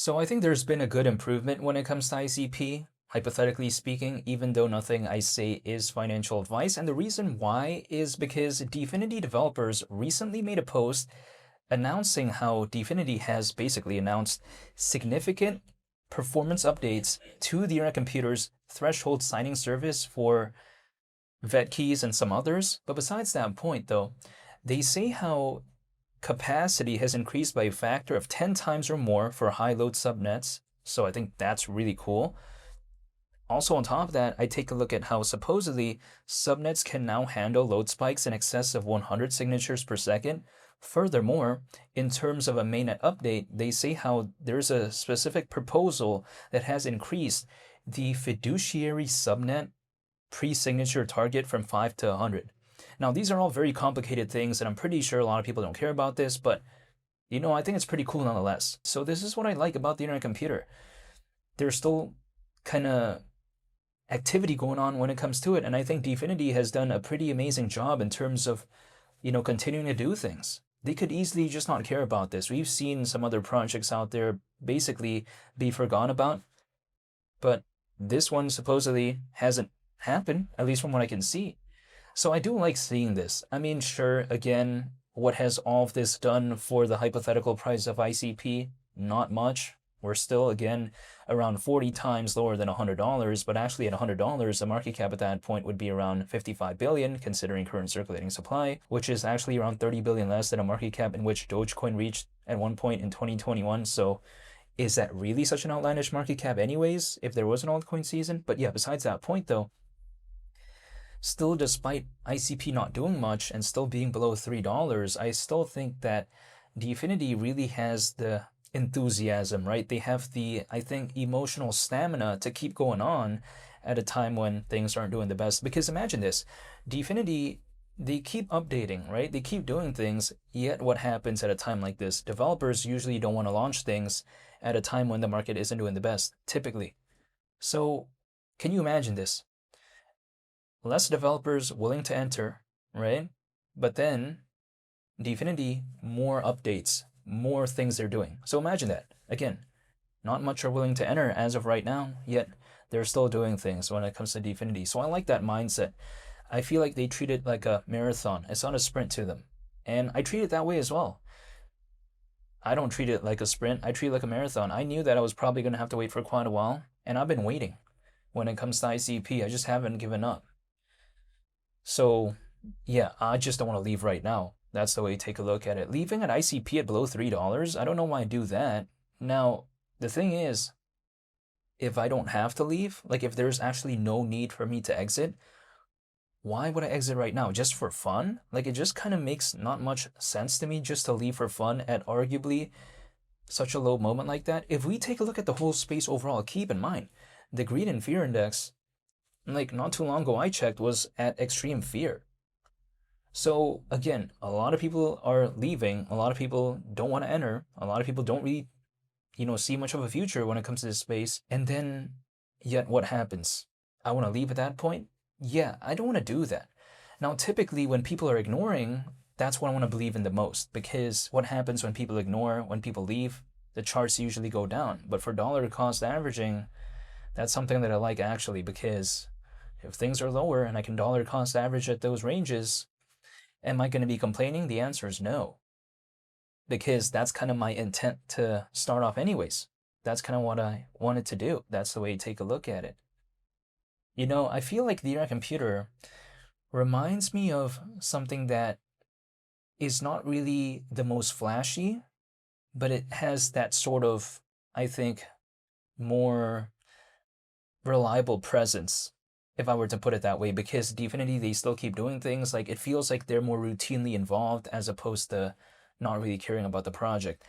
So I think there's been a good improvement when it comes to ICP, hypothetically speaking, even though nothing I say is financial advice. And the reason why is because Dfinity developers recently made a post announcing how Dfinity has basically announced significant performance updates to the Internet Computer's threshold signing service for vet keys and some others. But besides that point, though, they say how capacity has increased by a factor of 10 times or more for high load subnets. So I think that's really cool. Also, on top of that, I take a look at how supposedly subnets can now handle load spikes in excess of 100 signatures per second. Furthermore, in terms of a mainnet update, they say how there's a specific proposal that has increased the fiduciary subnet pre-signature target from 5 to 100. Now, these are all very complicated things, and I'm pretty sure a lot of people don't care about this, but I think it's pretty cool nonetheless. So this is what I like about the Internet Computer. There's still kind of activity going on when it comes to it, and I think Dfinity has done a pretty amazing job in terms of, continuing to do things. They could easily just not care about this. We've seen some other projects out there basically be forgotten about, but this one supposedly hasn't happened, at least from what I can see. So I do like seeing this. I mean, sure, again, what has all of this done for the hypothetical price of ICP? Not much. We're still, again, around 40 times lower than $100, but actually at $100, the market cap at that point would be around 55 billion, considering current circulating supply, which is actually around 30 billion less than a market cap in which Dogecoin reached at one point in 2021. So is that really such an outlandish market cap anyways, if there was an altcoin season? But yeah, besides that point though, still, despite ICP not doing much and still being below $3, I still think that Dfinity really has the enthusiasm, right? They have the, I think, emotional stamina to keep going on at a time when things aren't doing the best. Because imagine this, Dfinity, they keep updating, right? They keep doing things, yet what happens at a time like this? Developers usually don't want to launch things at a time when the market isn't doing the best, typically. So can you imagine this? Less developers willing to enter, right? But then Dfinity, more updates, more things they're doing. So imagine that. Again, not much are willing to enter as of right now, yet they're still doing things when it comes to Dfinity. So I like that mindset. I feel like they treat it like a marathon. It's not a sprint to them. And I treat it that way as well. I don't treat it like a sprint. I treat it like a marathon. I knew that I was probably going to have to wait for quite a while, and I've been waiting. When it comes to ICP, I just haven't given up. So yeah, I just don't want to leave right now. That's the way to take a look at it. Leaving at ICP at below $3, I don't know why I do that. Now, the thing is, if I don't have to leave, like if there's actually no need for me to exit, why would I exit right now? Just for fun? Like it just kind of makes not much sense to me just to leave for fun at arguably such a low moment like that. If we take a look at the whole space overall, keep in mind, the greed and fear index, like not too long ago I checked, was at extreme fear. So again, a lot of people are leaving, a lot of people don't want to enter, a lot of people don't really, see much of a future when it comes to this space. And then, yet what happens? I want to leave at that point? Yeah, I don't want to do that. Now, typically when people are ignoring, that's what I want to believe in the most, because what happens when people ignore, when people leave, the charts usually go down. But for dollar cost averaging, that's something that I like actually, because if things are lower and I can dollar cost average at those ranges, am I going to be complaining? The answer is no. Because that's kind of my intent to start off anyways. That's kind of what I wanted to do. That's the way to take a look at it. I feel like the Internet Computer reminds me of something that is not really the most flashy, but it has that sort of, I think, more reliable presence, if I were to put it that way, because Dfinity, they still keep doing things. Like it feels like they're more routinely involved as opposed to not really caring about the project.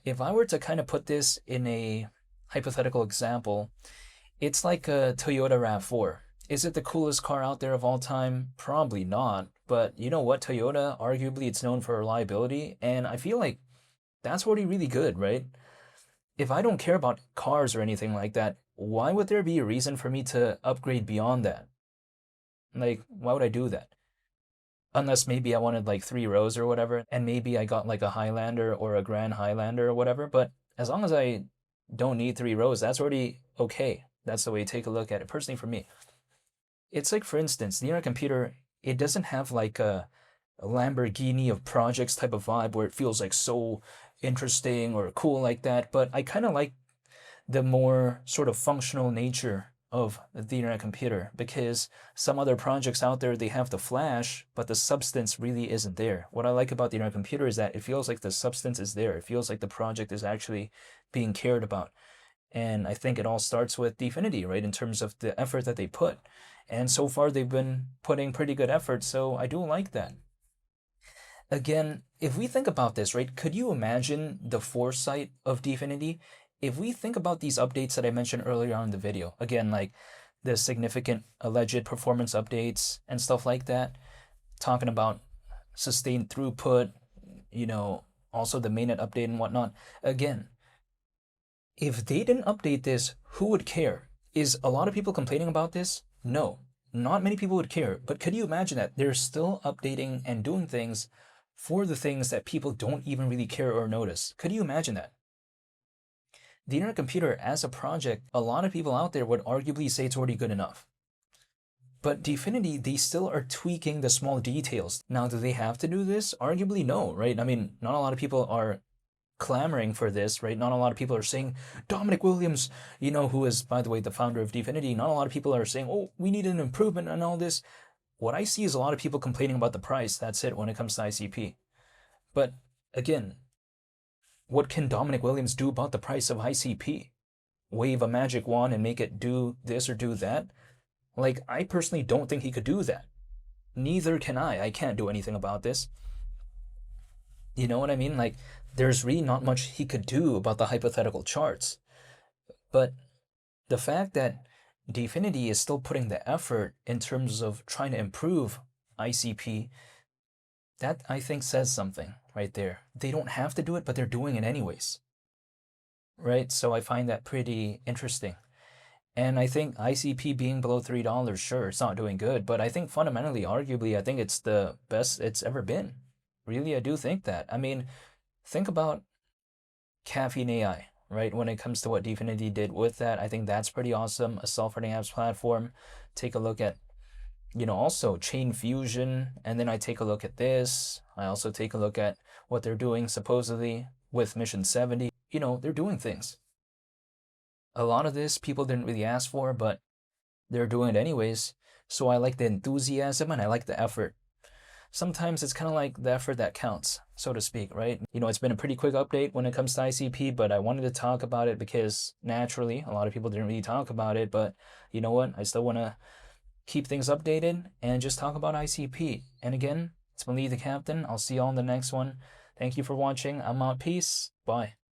If I were to kind of put this in a hypothetical example, it's like a Toyota RAV4. Is it the coolest car out there of all time? Probably not. But you know what, Toyota, arguably it's known for reliability, and I feel like that's already really good, right? If I don't care about cars or anything like that, why would there be a reason for me to upgrade beyond that? Like, why would I do that? Unless maybe I wanted like 3 rows or whatever, and maybe I got like a Highlander or a Grand Highlander or whatever. But as long as I don't need 3 rows. That's already okay. That's the way to take a look at it. Personally, for me, it's like, for instance, the internet computer, it doesn't have like a Lamborghini of projects type of vibe where it feels like so interesting or cool like that. But I kind of like the more sort of functional nature of the internet computer, because some other projects out there, they have the flash, but the substance really isn't there. What I like about the internet computer is that it feels like the substance is there. It feels like the project is actually being cared about. And I think it all starts with Dfinity, right, in terms of the effort that they put. And so far, they've been putting pretty good effort, so I do like that. Again, if we think about this, right, could you imagine the foresight of Dfinity? If we think about these updates that I mentioned earlier on in the video, again, like the significant alleged performance updates and stuff like that, talking about sustained throughput, also the mainnet update and whatnot. Again, if they didn't update this, who would care? Is a lot of people complaining about this? No, not many people would care. But could you imagine that they're still updating and doing things for the things that people don't even really care or notice? Could you imagine that? The internet computer as a project, a lot of people out there would arguably say it's already good enough. But Dfinity, they still are tweaking the small details. Now, do they have to do this? Arguably, no, right? I mean, not a lot of people are clamoring for this, right? Not a lot of people are saying, Dominic Williams, who is, by the way, the founder of Dfinity, not a lot of people are saying, oh, we need an improvement and all this. What I see is a lot of people complaining about the price. That's it when it comes to ICP. But again, what can Dominic Williams do about the price of ICP? Wave a magic wand and make it do this or do that? Like, I personally don't think he could do that. Neither can I. I can't do anything about this. You know what I mean? Like, there's really not much he could do about the hypothetical charts. But the fact that Dfinity is still putting the effort in terms of trying to improve ICP, that I think says something right there. They don't have to do it, but they're doing it anyways. Right? So I find that pretty interesting. And I think ICP being below $3, sure, it's not doing good, but I think fundamentally, arguably, I think it's the best it's ever been. Really, I do think that. I mean, think about Caffeine AI, right? When it comes to what Dfinity did with that, I think that's pretty awesome. A self-running apps platform. Take a look at, also Chain Fusion, and then I take a look at this. I also take a look at what they're doing supposedly with Mission 70. They're doing things. A lot of this people didn't really ask for, but they're doing it anyways. So I like the enthusiasm and I like the effort. Sometimes it's kind of like the effort that counts, so to speak, right? It's been a pretty quick update when it comes to ICP, but I wanted to talk about it because naturally, a lot of people didn't really talk about it, but you know what? I still want to keep things updated and just talk about ICP. And again, it's been Lee the Captain. I'll see you all in the next one. Thank you for watching. I'm out. Peace. Bye.